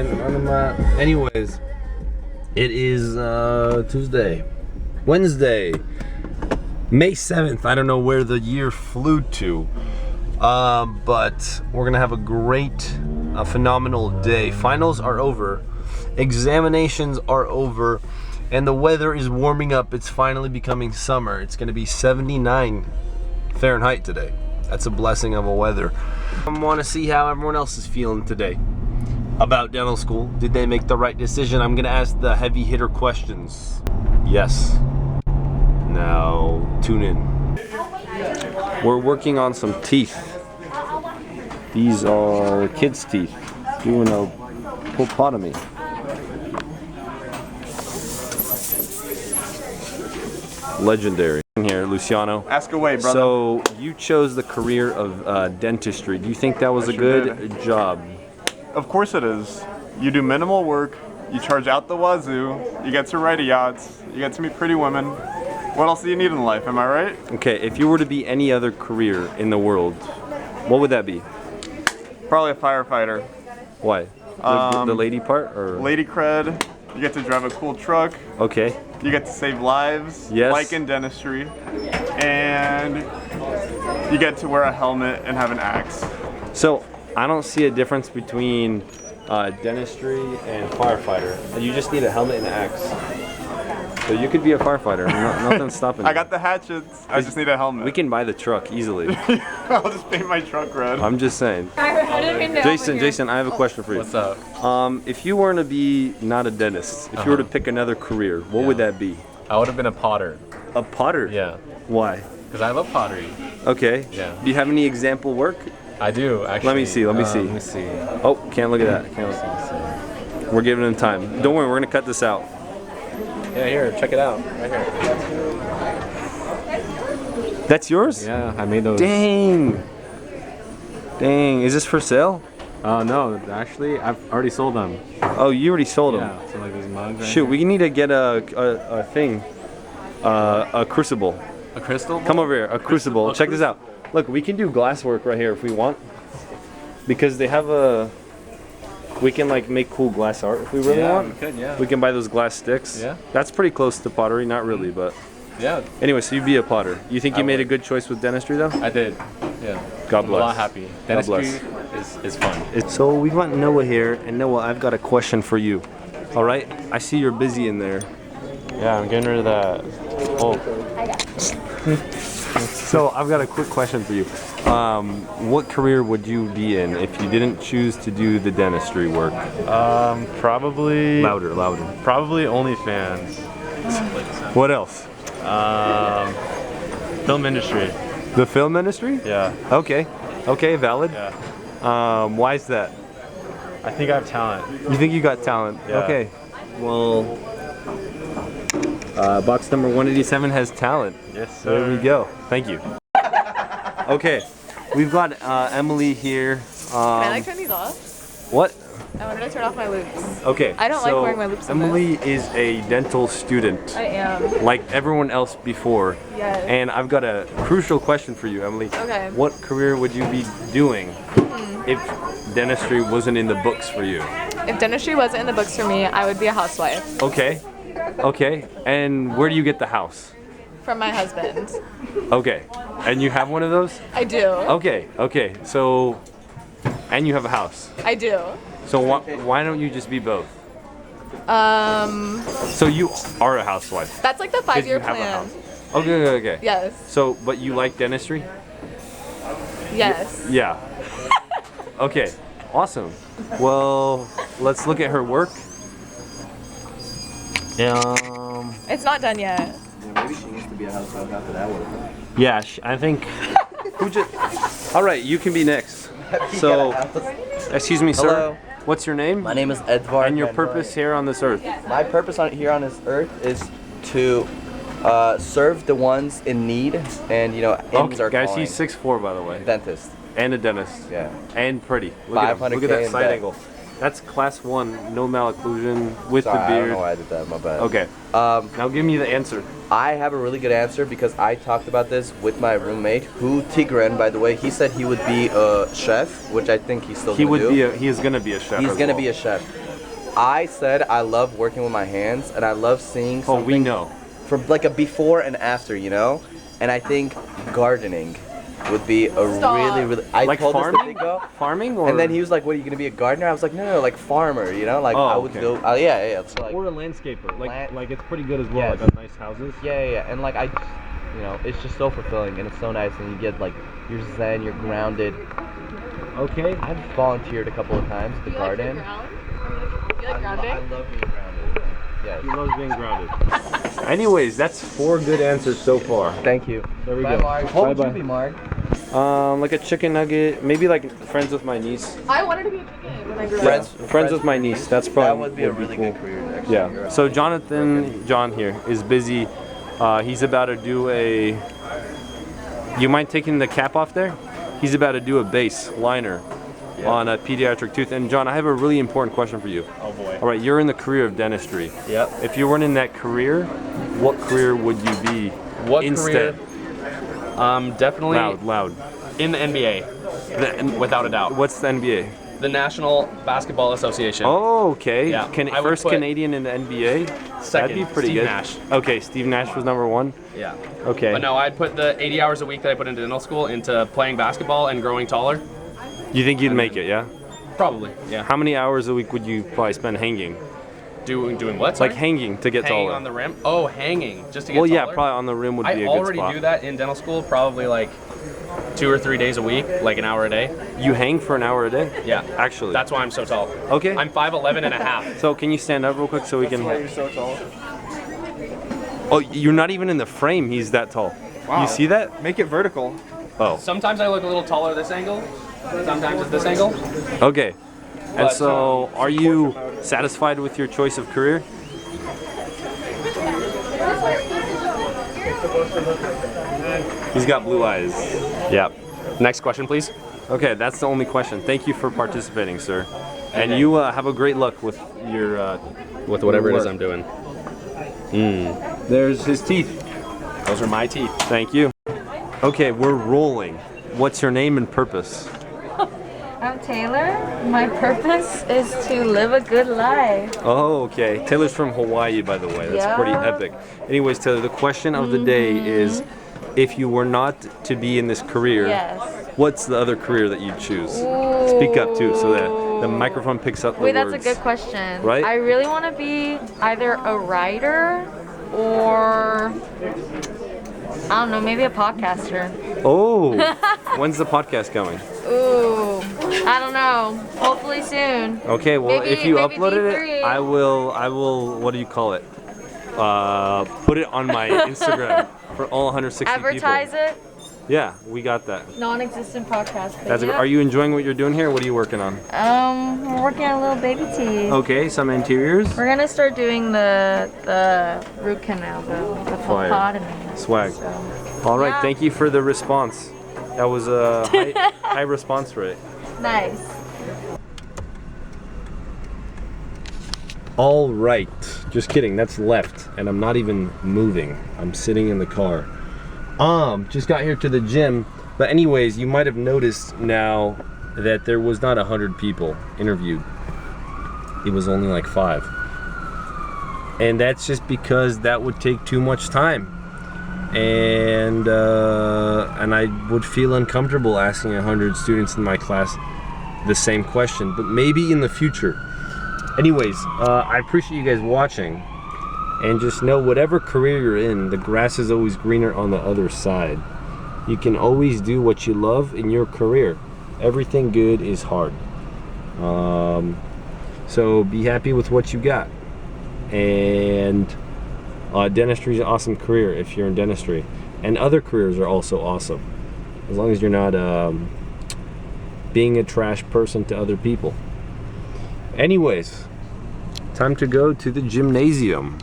Anyways, it is Wednesday, May 7th. I don't know where the year flew to, but we're gonna have a great, phenomenal day. Finals are over, examinations are over, and the weather is warming up. It's finally becoming summer. It's gonna be 79 Fahrenheit today. That's a blessing of a weather. I want to see how everyone else is feeling today about dental school. Did they make the right decision? I'm gonna ask the heavy hitter questions. Yes. Now tune in. We're working on some teeth. These are kids' teeth. Doing a pulpotomy. Legendary. Here, Luciano. Ask away, brother. So you chose the career of dentistry. Do you think that was a good job? Of course it is. You do minimal work, you charge out the wazoo, you get to ride yachts, you get to meet pretty women. What else do you need in life, am I right? Okay, if you were to be any other career in the world, what would that be? Probably a firefighter. Why? The lady part? Or? Lady cred, you get to drive a cool truck. Okay. You get to save lives, yes, like in dentistry. And you get to wear a helmet and have an axe. So, I don't see a difference between dentistry and firefighter. You just need a helmet and an axe. So you could be a firefighter. Nothing's stopping you. I got the hatchets. I just need a helmet. We can buy the truck easily. I'll just paint my truck red. I'm just saying. Jason, I have a question for you. What's up? If you were to be not a dentist, if you were to pick another career, what would that be? I would have been a potter. A potter? Yeah. Why? Because I love pottery. Okay. Yeah. Do you have any example work? I do, actually. Let me see. Let me see. Oh, can't look at that. Can't look. We're giving him time. Don't worry, we're gonna cut this out. Yeah, here, check it out. Right here. That's yours? Yeah, I made those. Dang. Dang. Is this for sale? No, actually, I've already sold them. Oh, you already sold them? Yeah, so like these mugs. Right Shoot, here. we need to get a thing. A crucible. A crystal? Come over here. A crucible. Check this out. Look, we can do glass work right here if we want. Because they have a... We can like make cool glass art if we really want. We could, yeah. We can buy those glass sticks. Yeah. That's pretty close to pottery, not really, but... Yeah. Anyway, so you'd be a potter. You think you made a good choice with dentistry though? I did. Yeah. God I'm bless. a lot happy. Dentistry is fun. So we've got Noah here, and Noah, I've got a question for you. All right? I see you're busy in there. Yeah, I'm getting rid of that. Oh. So I've got a quick question for you. What career would you be in if you didn't choose to do the dentistry work? Probably. Louder. Probably OnlyFans. What else? Film industry. The film industry? Yeah. Okay, valid. Yeah. Why is that? I think I have talent. You think you got talent? Yeah. Okay. Well, box number 187 has talent. Yes, sir. There we go. Thank you. Okay, we've got Emily here. Can I turn these off? What? I wanted to turn off my loops. Okay. I don't like wearing my loops on Emily is a dental student. I am. Like everyone else before. Yes. And I've got a crucial question for you, Emily. Okay. What career would you be doing if dentistry wasn't in the books for you? If dentistry wasn't in the books for me, I would be a housewife. Okay. Okay. And where do you get the house? From my husband. Okay. And you have one of those? I do. Okay. So, and you have a house. I do. So why don't you just be both? Um. So you are a housewife. That's like the 'cause you 5-year have a plan. house. Okay. Yes. So, but you like dentistry? Yes. Yeah. Okay. Awesome. Well, let's look at her work. It's not done yet. Maybe she needs to be a housewife after that work. Yeah, I think. All right, you can be next. So, excuse me, sir. Hello. What's your name? My name is Edvard. And your purpose here on this earth? My purpose here on this earth is to serve the ones in need, and ends are guys, calling. he's 6'4", by the way. Dentist. And a dentist. Yeah. And pretty. Look at him. 500K Look at that in side debt. angle. That's class 1, no malocclusion, with Sorry, the I don't beard. know why I did that. My bad. Okay. Now give me the answer. I have a really good answer because I talked about this with my roommate, who Tigran, by the way. He said he would be a chef, which I think he's still He gonna would do. be. He is gonna be a chef. He's as gonna well. be a chef. I said I love working with my hands, and I love seeing something we know. from like a before and after, you know. And I think gardening would be a really. I Like told farming? this to Nico, Farming or? and then he was like, "What are you gonna be a gardener?" I was like, "No, like farmer, you know, like Oh, I would okay. go, yeah. So like, or a landscaper. Like it's pretty good as well. Yes. Like on nice houses. yeah, and like you know, it's just so fulfilling and it's so nice, and you get like you're zen, you're grounded. Okay. I've volunteered a couple of times at the garden. You like grounding? I love being grounded. Yes. He loves being grounded. Anyways, that's 4 good answers so far. Thank you. There we Bye, go. Mark. What would Bye-bye. you be, Mark? Like a chicken nugget, maybe like friends with my niece. I wanted to be a chicken when I grew Yeah, up. friends with my niece. That's probably That would be a really cool. good career, actually. Yeah. So John here is busy. He's about to do a. You mind taking the cap off there? He's about to do a base liner on a pediatric tooth. And John, I have a really important question for you. Oh boy. All right, you're in the career of dentistry. Yep. If you weren't in that career, what career would you be What instead? career? Definitely Loud. in the NBA, without a doubt. What's the NBA? The National Basketball Association. Oh, okay. Yeah, I would First put Canadian in the NBA? second, That'd be pretty Steve good. Nash. Okay, Steve Nash was number 1. Yeah. Okay. But no, I'd put the 80 hours a week that I put into dental school into playing basketball and growing taller. You think you'd make it, yeah? Probably. Yeah. How many hours a week would you probably spend hanging? Doing what? Like sorry? hanging to get Hanging taller? on the rim. Oh, hanging just to get Well, taller. yeah, probably on the rim would be I a good already spot. do that in dental school, probably like 2 or 3 days a week, like an hour a day. You hang for an hour a day? Yeah. Actually. That's why I'm so tall. Okay. I'm 5'11" and a half. So can you stand up real quick so we can... Why you're so tall. Oh, you're not even in the frame. He's that tall. Wow. You see that? Make it vertical. Oh, Sometimes I look a little taller this angle. Sometimes it's this angle. okay. And But, so, are you satisfied with your choice of career? He's got blue eyes. Yep. Next question, please. Okay, that's the only question. Thank you for participating, sir. And you have a great luck with your... With whatever it is work. I'm doing. There's his teeth. Those are my teeth. Thank you. Okay, we're rolling. What's your name and purpose? I'm Taylor. My purpose is to live a good life. Oh, okay. Taylor's from Hawaii, by the way. That's Yeah. pretty epic. Anyways, Taylor, the question of the day is, if you were not to be in this career, Yes. what's the other career that you'd choose? Speak up too, so that the microphone picks up the Wait, words. that's a good question. Right? I really want to be either a writer or I don't know, maybe a podcaster. Oh, when's the podcast coming? Ooh, I don't know. Hopefully soon. Okay, well, Maybe- if you maybe uploaded D3. it, I will. What do you call it? Put it on my Instagram for all 160 Advertise people. it. Yeah, we got that. Non-existent podcast. but That's yeah. Are you enjoying what you're doing here? What are you working on? We're working on a little baby teeth. Okay, some interiors. We're gonna start doing the root canal, the Fire. phlebotomy. Swag. So, All right, yeah. thank you for the response. That was a high response rate. nice. All right, just kidding. That's left, and I'm not even moving. I'm sitting in the car. Just got here to the gym. But anyways, you might have noticed now that there was not 100 people interviewed. It was only like 5. And that's just because that would take too much time. And I would feel uncomfortable asking 100 students in my class the same question, but maybe in the future. Anyways, I appreciate you guys watching, and just know whatever career you're in, the grass is always greener on the other side. You can always do what you love in your career. Everything good is hard. So be happy with what you got. And dentistry is an awesome career if you're in dentistry, and other careers are also awesome as long as you're not being a trash person to other people. Anyways, time to go to the gymnasium.